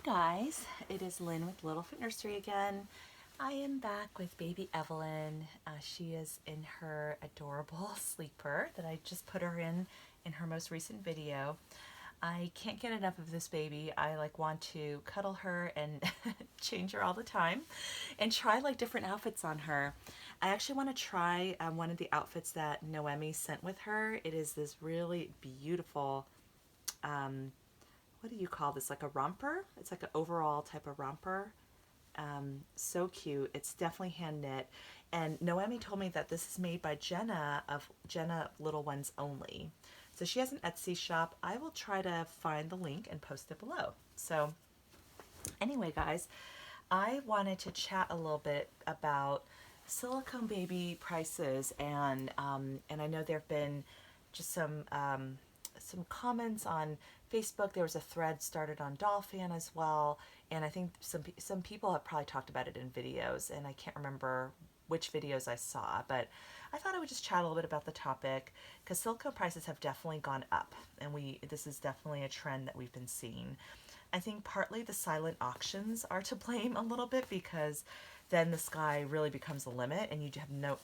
Guys, it is Lynn with Little Foot Nursery again. I am back with baby Evelyn. She is in her adorable sleeper that I just put her in her most recent video. I can't get enough of this baby. I want to cuddle her and change her all the time and try different outfits on her. I actually want to try one of the outfits that Noemi sent with her. It is this really beautiful what do you call this? Like a romper? It's like an overall type of romper. So cute. It's definitely hand knit. And Noemi told me that this is made by Jenna of Jenna Little Ones Only. So she has an Etsy shop. I will try to find the link and post it below. So anyway, guys, I wanted to chat a little bit about silicone baby prices, and I know there have been just some comments on Facebook. There was a thread started on Doll Fan as well, and I think some people have probably talked about it in videos, and I can't remember which videos I saw, but I thought I would just chat a little bit about the topic because silicone prices have definitely gone up, and this is definitely a trend that we've been seeing. I think partly the silent auctions are to blame a little bit because then the sky really becomes the limit, and you have no,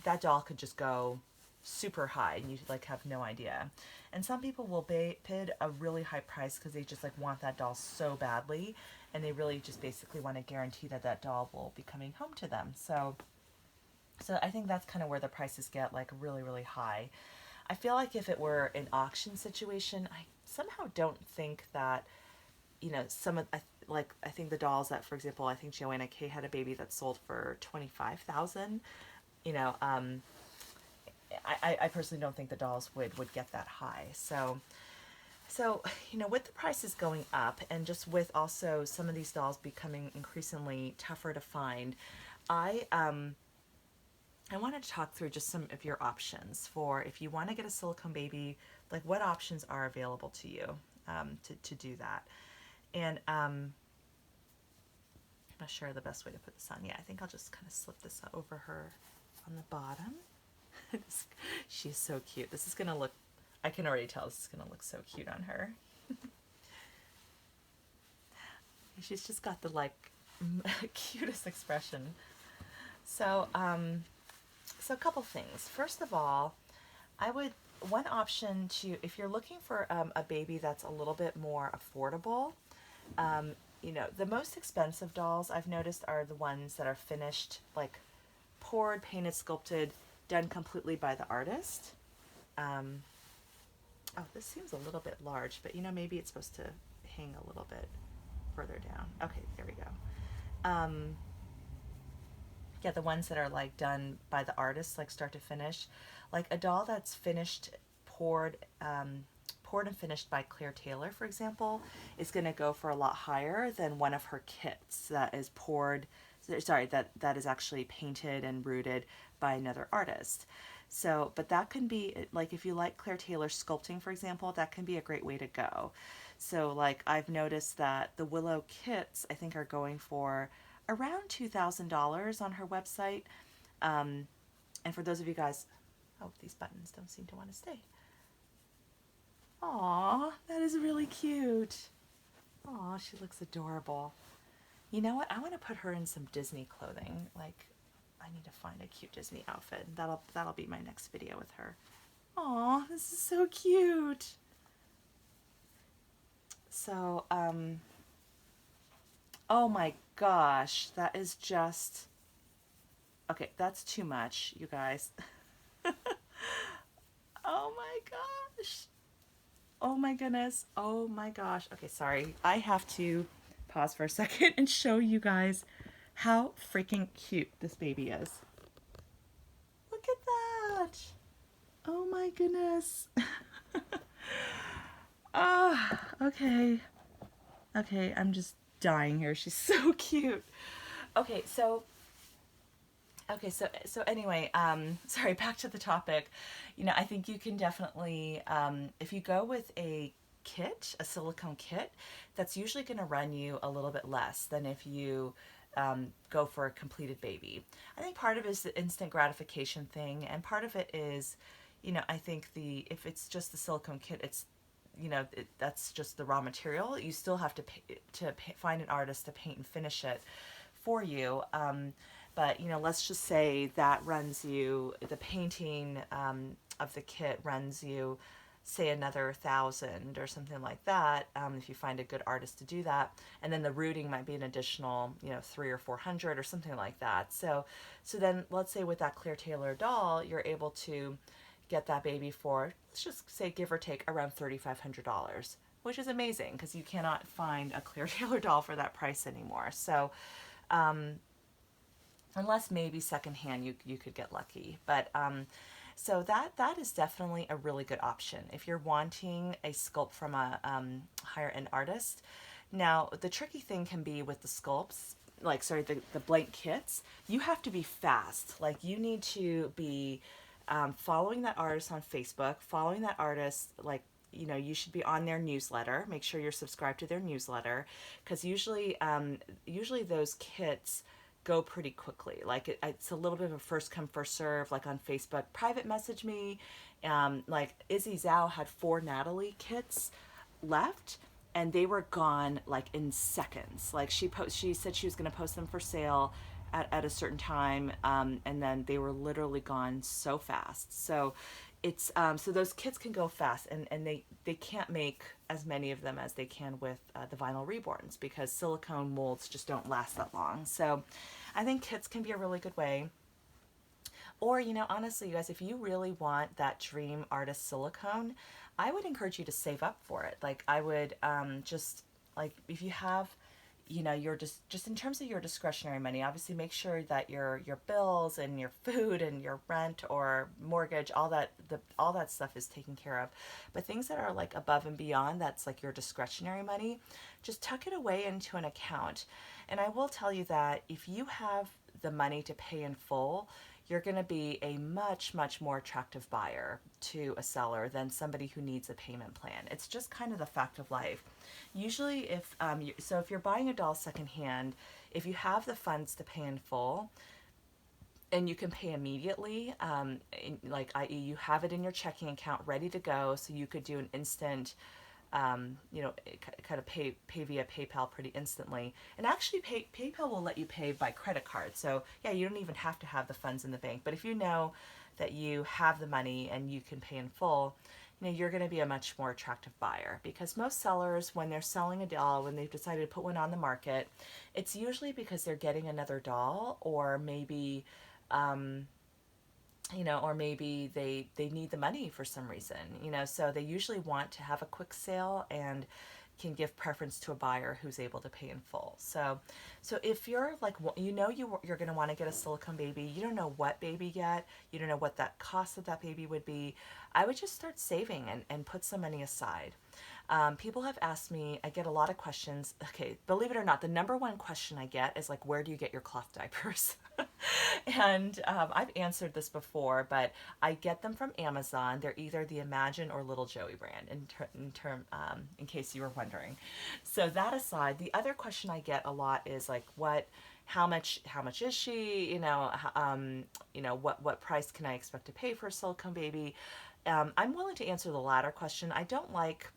that doll could just go super high and you have no idea. And some people will bid a really high price because they just want that doll so badly, and they really just basically want to guarantee that that doll will be coming home to them. So I think that's kind of where the prices get really, really high. I feel like if it were an auction situation, I somehow don't think that, some of, I think the dolls that, for example, I think Joanna K had a baby that sold for 25,000. You know, I personally don't think the dolls would get that high. So with the prices going up, and just with also some of these dolls becoming increasingly tougher to find, I wanted to talk through just some of your options for if you want to get a silicone baby, what options are available to you to do that. And I'm not sure the best way to put this on. Yeah, I think I'll just kind of slip this over her on the bottom. She's so cute. This is going to look, I can already tell this is going to look so cute on her. She's just got the cutest expression. So, so a couple things. First of all, one option if you're looking for a baby that's a little bit more affordable, the most expensive dolls I've noticed are the ones that are finished, poured, painted, sculpted, done completely by the artist. Oh, this seems a little bit large, but maybe it's supposed to hang a little bit further down. Okay, there we go. Yeah, the ones that are done by the artist, start to finish. A doll that's finished, poured and finished by Claire Taylor, for example, is going to go for a lot higher than one of her kits that is that is actually painted and rooted by another artist. So, but that can be, if you like Claire Taylor sculpting, for example, that can be a great way to go. So, I've noticed that the Willow kits, I think, are going for around $2,000 on her website. And for those of you guys, oh, these buttons don't seem to want to stay. Aw, that is really cute. Aw, she looks adorable. You know what? I want to put her in some Disney clothing. I need to find a cute Disney outfit. That'll be my next video with her. Aw, this is so cute. So, oh my gosh, that is just, okay, that's too much, you guys. Oh my gosh. Oh my goodness. Oh my gosh. Okay, sorry. I have to pause for a second and show you guys how freaking cute this baby is. Look at that. Oh my goodness. Okay. Okay, I'm just dying here. She's so cute. Okay, so anyway, sorry, back to the topic. I think you can definitely, if you go with a kit, a silicone kit, that's usually going to run you a little bit less than if you go for a completed baby. I think part of it is the instant gratification thing, and part of it is, I think if it's just the silicone kit, it's that's just the raw material. You still have to find an artist to paint and finish it for you. But let's just say that runs you, the painting of the kit runs you, say, another 1,000 or something like that, if you find a good artist to do that. And then the rooting might be an additional 300 or 400 or something like that. So then let's say with that Clear Taylor doll, you're able to get that baby for, let's just say, give or take, around $3,500, which is amazing because you cannot find a Clear Taylor doll for that price anymore. So unless maybe secondhand, you could get lucky. But so that is definitely a really good option if you're wanting a sculpt from a higher end artist. Now, the tricky thing can be with the sculpts, like, sorry, the blank kits. You have to be fast. Like, you need to be following that artist on Facebook, following that artist, like, you should be on their newsletter. Make sure you're subscribed to their newsletter, because usually those kits go pretty quickly. Like, it's a little bit of a first come first serve. Like on Facebook, private message me. Like Izzy Zhao had 4 Natalie kits left, and they were gone like in seconds. Like she said she was going to post them for sale at a certain time, and then they were literally gone so fast. So it's so those kits can go fast, and they can't make as many of them as they can with the vinyl reborns, because silicone molds just don't last that long. So I think kits can be a really good way. Or, honestly, you guys, if you really want that dream artist silicone, I would encourage you to save up for it. Like, I would just, like, if you have, you're just in terms of your discretionary money, obviously make sure that your bills and your food and your rent or mortgage, all that stuff is taken care of. But things that are like above and beyond, that's like your discretionary money, just tuck it away into an account. And I will tell you that if you have the money to pay in full, you're going to be a much, much more attractive buyer to a seller than somebody who needs a payment plan. It's just kind of the fact of life. Usually, if you're buying a doll secondhand, if you have the funds to pay in full, and you can pay immediately, like, i.e., you have it in your checking account ready to go, so you could do an instant, kind of pay via PayPal pretty instantly. And actually, PayPal will let you pay by credit card. So yeah, you don't even have to have the funds in the bank. But if you know that you have the money and you can pay in full, you're going to be a much more attractive buyer, because most sellers, when they're selling a doll, when they've decided to put one on the market, it's usually because they're getting another doll, or maybe or maybe they need the money for some reason, so they usually want to have a quick sale and can give preference to a buyer who's able to pay in full. So if you're like, you're going to want to get a silicone baby, you don't know what baby yet, you don't know what that cost of that baby would be, I would just start saving and put some money aside. People have asked me, I get a lot of questions. Okay, believe it or not, the number one question I get is like, where do you get your cloth diapers? And I've answered this before, but I get them from Amazon. They're either the Imagine or Little Joey brand, in case you were wondering. So that aside, the other question I get a lot is like, how much is she? What price can I expect to pay for a silicone baby? I'm willing to answer the latter question. I don't like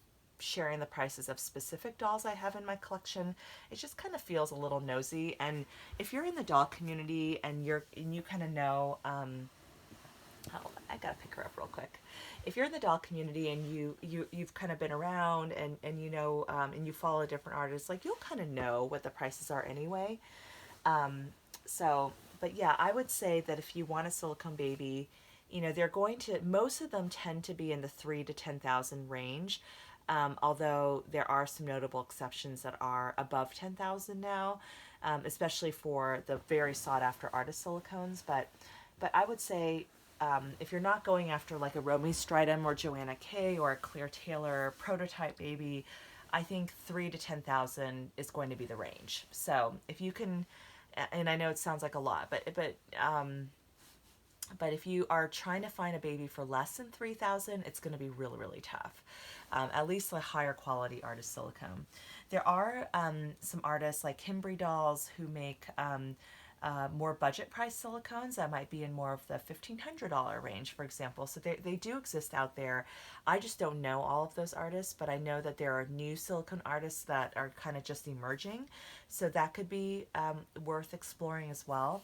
sharing the prices of specific dolls I have in my collection. It just kind of feels a little nosy. And if you're in the doll community and you kind of know, I gotta pick her up real quick. If you're in the doll community and you've kind of been around and and you follow different artists, like, you'll kind of know what the prices are anyway. But yeah, I would say that if you want a silicone baby, most of them tend to be in the 3,000 to 10,000 range. Although there are some notable exceptions that are above 10,000 now, especially for the very sought after artist silicones. But I would say, if you're not going after like a Romy Stridham or Joanna K or a Claire Taylor prototype baby, I think 3,000 to 10,000 is going to be the range. So if you can, and I know it sounds like a lot, but if you are trying to find a baby for less than 3,000, it's going to be really, really tough. At least a higher quality artist silicone. There are some artists like Kimbry Dolls who make more budget price silicones that might be in more of the $1,500 range, for example. So they do exist out there. I just don't know all of those artists, but I know that there are new silicone artists that are kind of just emerging. So that could be worth exploring as well.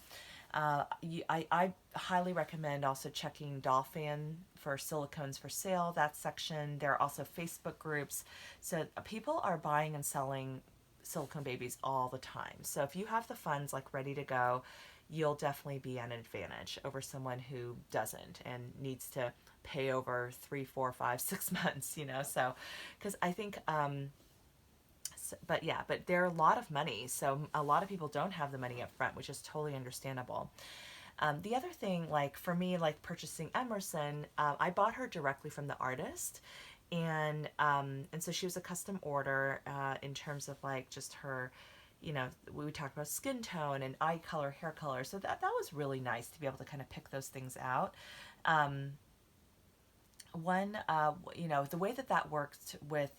I highly recommend also checking Dolphin for silicones for sale, that section. There are also Facebook groups. So people are buying and selling silicone babies all the time. So if you have the funds like ready to go, you'll definitely be at an advantage over someone who doesn't and needs to pay over 3, 4, 5, 6 months, you know. So because I think but yeah, but they're a lot of money. So a lot of people don't have the money up front, which is totally understandable. The other thing, like for me, like purchasing Emerson, I bought her directly from the artist, and so she was a custom order in terms of like just her, you know, we talked about skin tone and eye color, hair color. So that was really nice to be able to kind of pick those things out. You know, the way that worked with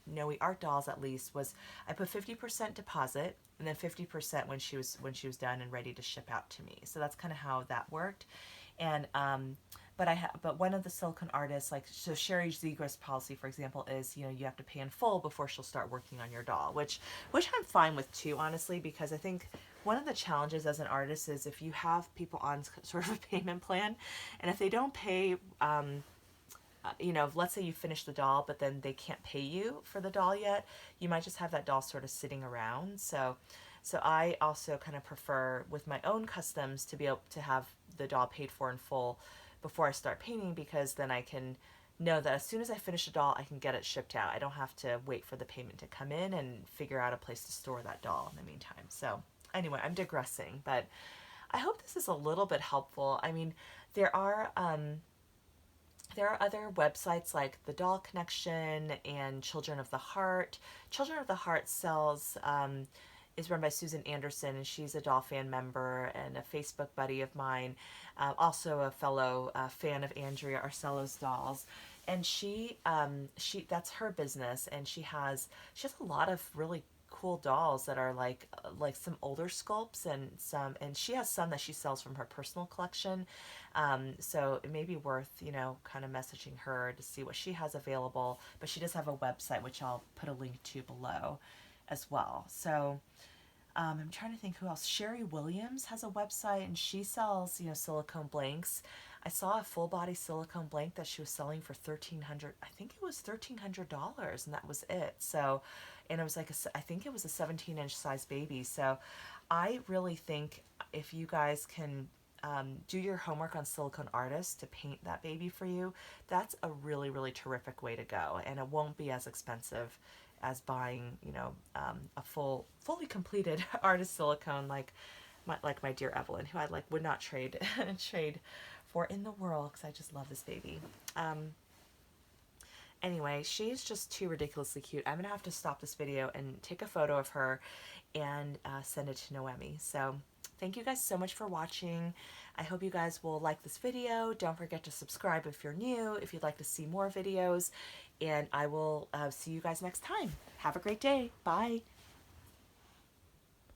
Noe Art Dolls at least was I put 50% deposit and then 50% when she was done and ready to ship out to me. So that's kind of how that worked. And but one of the silicone artists, like so Sherry Zegras' policy, for example, is, you know, you have to pay in full before she'll start working on your doll, which I'm fine with too, honestly, because I think one of the challenges as an artist is if you have people on sort of a payment plan, and if they don't pay, you know, let's say you finish the doll, but then they can't pay you for the doll yet, you might just have that doll sort of sitting around. So I also kind of prefer with my own customs to be able to have the doll paid for in full before I start painting, because then I can know that as soon as I finish a doll, I can get it shipped out. I don't have to wait for the payment to come in and figure out a place to store that doll in the meantime. So anyway, I'm digressing, but I hope this is a little bit helpful. I mean, there are other websites like the Doll Connection and Children of the Heart. Children of the Heart is run by Susan Anderson, and she's a doll fan member and a Facebook buddy of mine, also a fellow fan of Andrea Arcelo's dolls. And she that's her business, and she has a lot of really cool dolls that are like some older sculpts and she has some that she sells from her personal collection. So it may be worth, you know, kind of messaging her to see what she has available, but she does have a website, which I'll put a link to below as well. So I'm trying to think who else. Sherry Williams has a website, and she sells, you know, silicone blanks. I saw a full body silicone blank that she was selling for $1,300. I think it was $1,300, and that was it. So, and it was like I think it was a 17-inch size baby. So, I really think if you guys can do your homework on silicone artists to paint that baby for you, that's a really, really terrific way to go, and it won't be as expensive as buying, you know, a fully completed artist silicone like my dear Evelyn, who I would not trade for in the world, because I just love this baby. Anyway, she's just too ridiculously cute. I'm gonna have to stop this video and take a photo of her and send it to Noemi. So thank you guys so much for watching. I hope you guys will like this video. Don't forget to subscribe if you're new, if you'd like to see more videos, and I will see you guys next time. Have a great day. Bye.